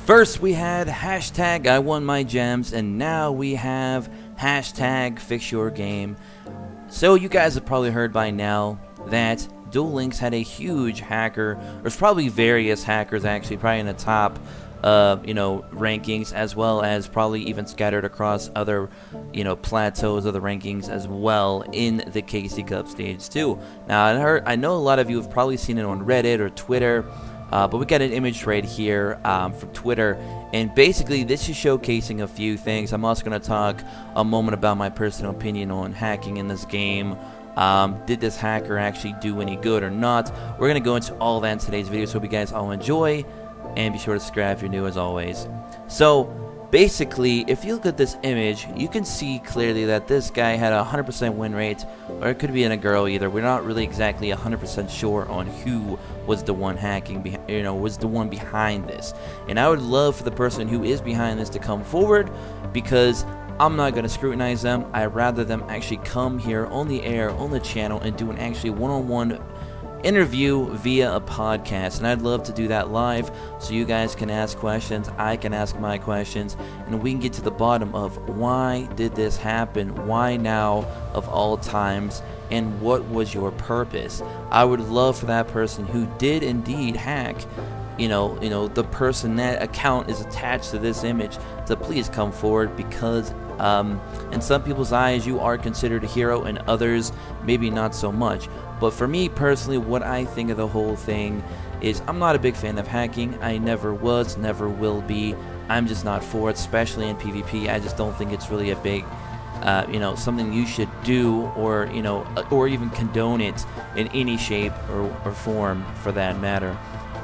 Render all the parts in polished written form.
First we had hashtag I won my gems, and now we have hashtag fix your game. So you guys have probably heard by now that Duel Links had a huge hacker. There's probably various hackers actually, probably in the top rankings, as well as probably even scattered across other plateaus of the rankings as well in the KC Cup stage too. Now I know a lot of you have probably seen it on Reddit or Twitter, but we got an image right here from Twitter, and basically this is showcasing a few things. I'm also going to talk a moment about my personal opinion on hacking in this game. Did this hacker actually do any good or not? We're going to go into all that in today's video, so hope you guys all enjoy, and be sure to subscribe if you're new as always. So basically, if you look at this image, you can see clearly that this guy had a 100% win rate, or it could be in a girl either. We're not really exactly 100% sure on who was the one hacking, was the one behind this. And I would love for the person who is behind this to come forward, because I'm not going to scrutinize them. I'd rather them actually come here on the air, on the channel, and do an actually one-on-one interview via a podcast. And I'd love to do that live, so you guys can ask questions, I can ask my questions, and we can get to the bottom of why did this happen, why now of all times, and what was your purpose. I would love for that person who did indeed hack, the person, that account is attached to this image, to please come forward, because in some people's eyes you are considered a hero, and others maybe not so much. But for me personally, what I think of the whole thing is I'm not a big fan of hacking. I never was, never will be. I'm just not for it, especially in PvP. I just don't think it's really a big something you should do, or or even condone it in any shape or form for that matter.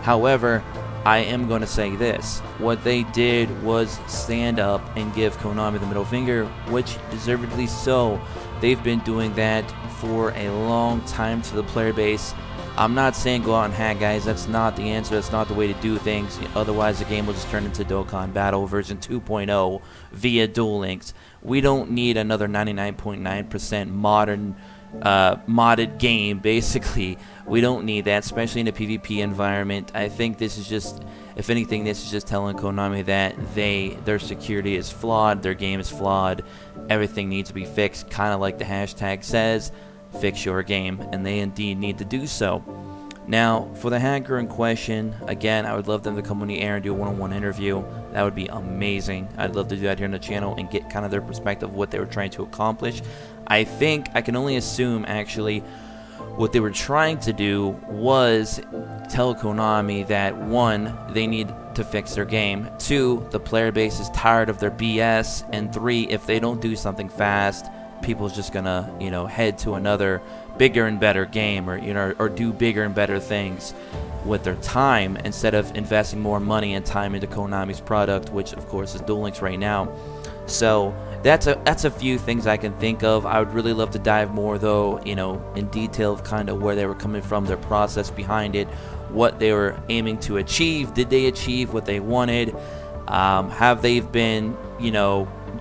However, I am going to say this. What they did was stand up and give Konami the middle finger, which deservedly so. They've been doing that for a long time to the player base. I'm not saying go out and hack, guys. That's not the answer. That's not the way to do things. Otherwise, the game will just turn into Dokkan Battle version 2.0 via Duel Links. We don't need another 99.9% modern modded game. Basically, we don't need that, especially in a PvP environment. I think this is just, if anything, this is just telling Konami that their security is flawed, their game is flawed, everything needs to be fixed, kind of like the hashtag says, fix your game, and they indeed need to do so. Now, for the hacker in question, again, I would love them to come on the air and do a one-on-one interview. That would be amazing. I'd love to do that here on the channel and get kind of their perspective of what they were trying to accomplish. I think, I can only assume, actually, what they were trying to do was tell Konami that, one, they need to fix their game, two, the player base is tired of their BS, and three, if they don't do something fast, people's just gonna, head to another bigger and better game, or do bigger and better things with their time, instead of investing more money and time into Konami's product, which of course is Duel Links right now. So that's a few things I can think of. I would really love to dive more, though, in detail of kind of where they were coming from, their process behind it, what they were aiming to achieve. Did they achieve what they wanted? Have they been,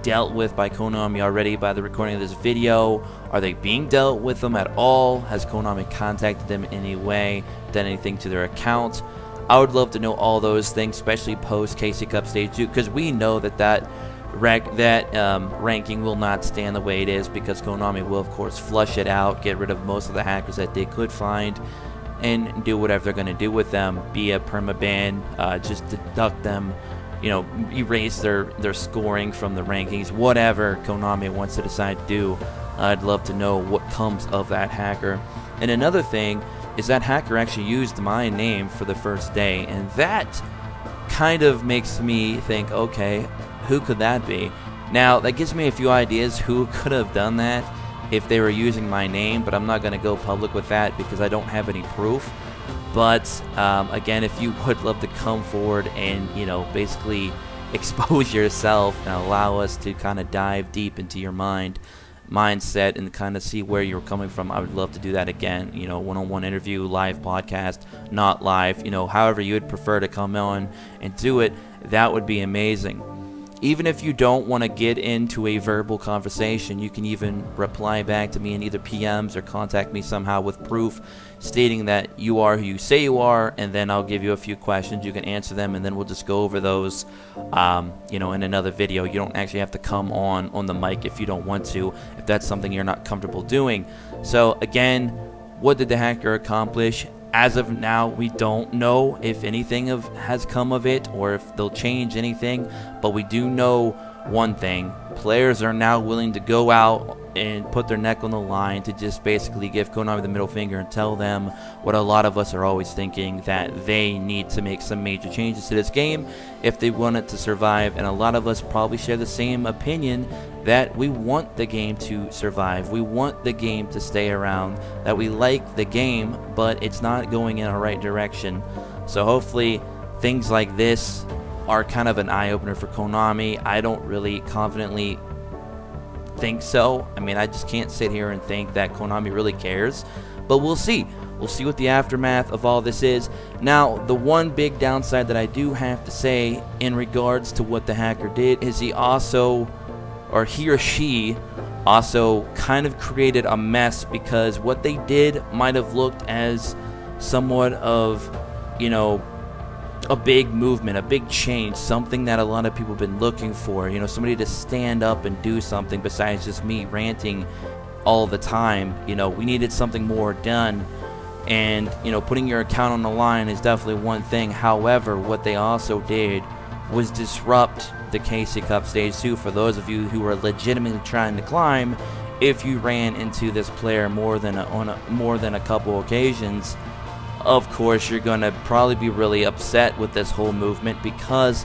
dealt with by Konami already by the recording of this video? Are they being dealt with them at all? Has Konami contacted them in any way, done anything to their account? I would love to know all those things, especially post KC Cup Stage 2, because we know that ranking will not stand the way it is, because Konami will of course flush it out, get rid of most of the hackers that they could find, and do whatever they're going to do with them, be a permaban, just deduct them, erase their scoring from the rankings, whatever Konami wants to decide to do. I'd love to know what comes of that hacker. And another thing is that hacker actually used my name for the first day, and that kind of makes me think, okay, who could that be? Now, that gives me a few ideas who could have done that if they were using my name, but I'm not going to go public with that because I don't have any proof. But again, if you would love to come forward and basically expose yourself and allow us to kind of dive deep into your mindset and kind of see where you're coming from, I would love to do that again. One-on-one interview, live podcast, not live, however you would prefer to come on and do it, that would be amazing. even if you don't want to get into a verbal conversation, you can even reply back to me in either PMs or contact me somehow with proof stating that you are who you say you are, and then I'll give you a few questions. You can answer them, and then we'll just go over those, you know, in another video. You don't actually have to come on the mic if you don't want to, if that's something you're not comfortable doing. So again, what did the hacker accomplish? As of now, we don't know if anything has come of it or if they'll change anything, but we do know one thing. Players are now willing to go out and put their neck on the line to just basically give Konami the middle finger and tell them what a lot of us are always thinking, that they need to make some major changes to this game if they want it to survive. And a lot of us probably share the same opinion, that we want the game to survive, we want the game to stay around, that we like the game, but it's not going in the right direction. So hopefully things like this are kind of an eye-opener for Konami. I don't really confidently think so. I mean, I just can't sit here and think that Konami really cares, but we'll see. We'll see what the aftermath of all this is. Now, the one big downside that I do have to say in regards to what the hacker did is he or she also kind of created a mess, because what they did might have looked as somewhat of, you know, a big movement, a big change, something that a lot of people have been looking for, you know, somebody to stand up and do something besides just me ranting all the time. You know, we needed something more done, and, you know, putting your account on the line is definitely one thing. However, what they also did was disrupt the KC Cup Stage 2 for those of you who were legitimately trying to climb. If you ran into this player more than a couple occasions, of course you're gonna probably be really upset with this whole movement, because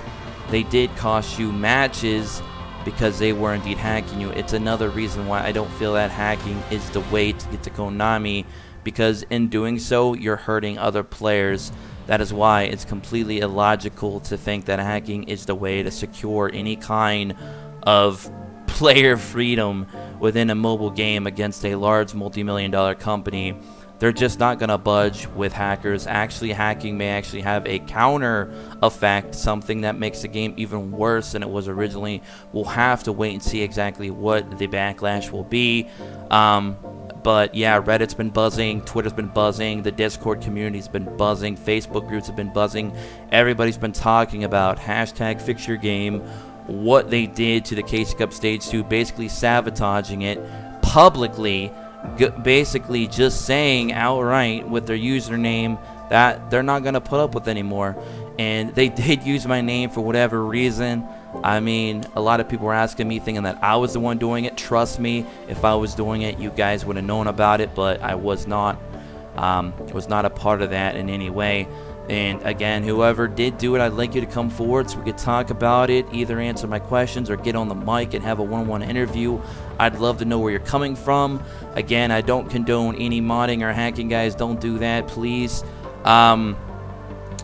they did cost you matches because they were indeed hacking you. It's another reason why I don't feel that hacking is the way to get to Konami, because in doing so you're hurting other players. That is why it's completely illogical to think that hacking is the way to secure any kind of player freedom within a mobile game against a large multi-million-dollar company. They're just not going to budge with hackers. Actually, hacking may actually have a counter effect, something that makes the game even worse than it was originally. We'll have to wait and see exactly what the backlash will be. But yeah, Reddit's been buzzing, Twitter's been buzzing, the Discord community's been buzzing, Facebook groups have been buzzing. Everybody's been talking about hashtag fix your game, what they did to the KC Cup Stage 2, basically sabotaging it publicly, basically just saying outright with their username that they're not going to put up with anymore. And they did use my name for whatever reason. I mean, a lot of people were asking me, thinking that I was the one doing it. Trust me, if I was doing it, you guys would have known about it, but I was not. Was not a part of that in any way. And again, whoever did do it, I'd like you to come forward so we could talk about it, either answer my questions or get on the mic and have a one-on-one interview. I'd love to know where you're coming from. Again, I don't condone any modding or hacking, guys. Don't do that, please.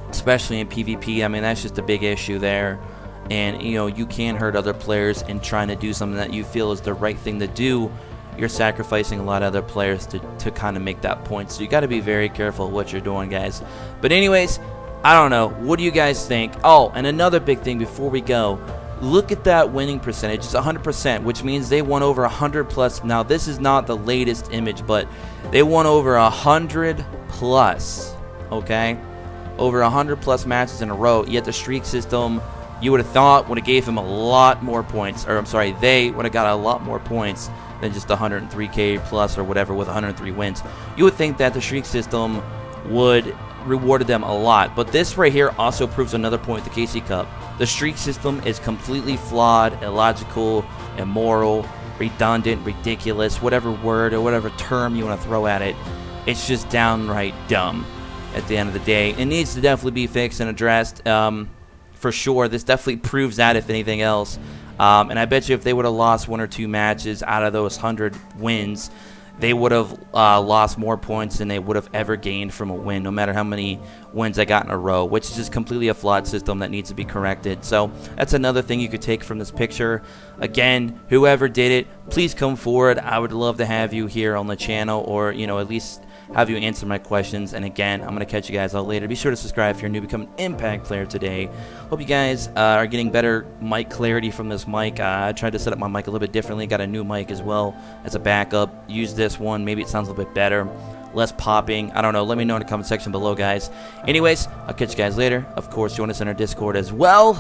Especially in PvP. I mean, that's just a big issue there. And, you know, you can hurt other players in trying to do something that you feel is the right thing to do. You're sacrificing a lot of other players to kind of make that point. So you got to be very careful what you're doing, guys. But anyways, I don't know. What do you guys think? Oh, and another big thing before we go. Look at that winning percentage. It's 100%, which means they won over 100 plus. Now, this is not the latest image, but they won over 100 plus. Okay? Over 100 plus matches in a row. Yet the streak system, you would have thought, would have gave him a lot more points. Or, I'm sorry, they would have got a lot more points than just 103k plus or whatever with 103 wins. You would think that the streak system would rewarded them a lot. But this right here also proves another point with the KC Cup. The streak system is completely flawed, illogical, immoral, redundant, ridiculous, whatever word or whatever term you want to throw at it. It's just downright dumb at the end of the day. It needs to definitely be fixed and addressed. For sure, this definitely proves that, if anything else. And I bet you if they would have lost one or two matches out of those 100 wins, they would have lost more points than they would have ever gained from a win, no matter how many wins they got in a row, which is just completely a flawed system that needs to be corrected. So that's another thing you could take from this picture. Again, whoever did it, please come forward. I would love to have you here on the channel, or, you know, at least have you answer my questions. And again, I'm going to catch you guys all later. Be sure to subscribe if you're new, become an Impact player today. Hope you guys are getting better mic clarity from this mic. I tried to set up my mic a little bit differently. Got a new mic as well as a backup. Use this one. Maybe it sounds a little bit better. Less popping. I don't know. Let me know in the comment section below, guys. Anyways, I'll catch you guys later. Of course, join us in our Discord as well.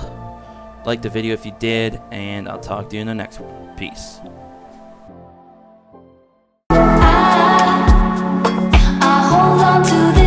Like the video if you did, and I'll talk to you in the next one. Peace. I hold on to this.